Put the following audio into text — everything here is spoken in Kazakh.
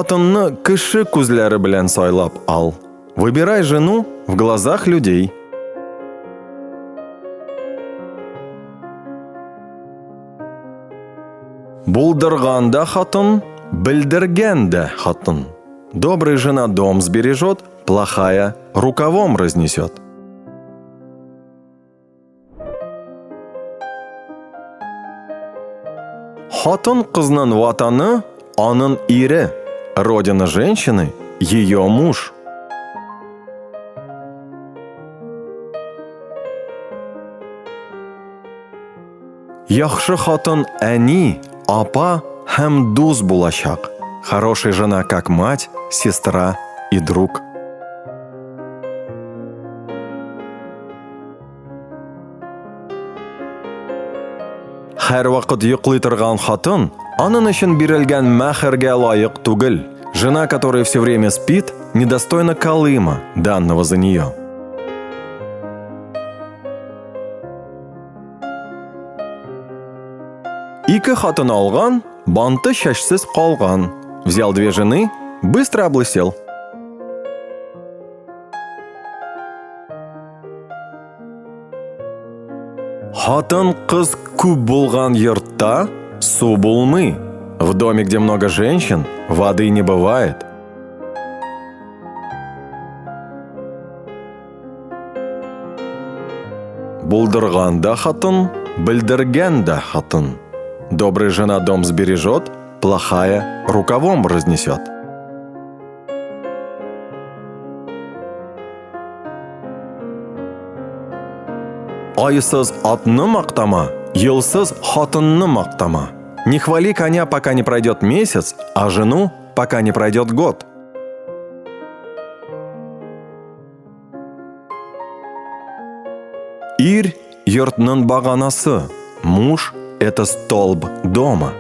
Xotinni kishi ko'zlari bilan soylab al. Выбирай жену в глазах людей. Булдырганда хатын, bildirganda xotin. Добрая жена дом сбережет, плохая рукавом разнесет. Xotin qizning vatani, onin eri. Родина женщины – ее муж. Yaxshi xotin ani, apa ham do'st bo'lashaq. Хорошая жена как мать, сестра и друг. Har vaqt yuqlay turgan xotin onun için berilgan mahrga loyiq tugul. Жена, которая все время спит, недостойна калыма, данного за нее. Ике xotin olgan, banti shashsiz qolgan. Взял две жены, быстро облысел. Xotin qiz ko'p bo'lgan yurtda suv bo'lmay. В доме, где много женщин, воды не бывает. Булдырганда xotin, bildirganda xotin. Добрая жена дом сбережет, плохая рукавом разнесет. Ойсыз отны мақтама, елсыз xotinni мақтама. Не хвали коня, пока не пройдет месяц, а жену, пока не пройдет год. Ир – yurtning bag'anasi, муж – это столб дома.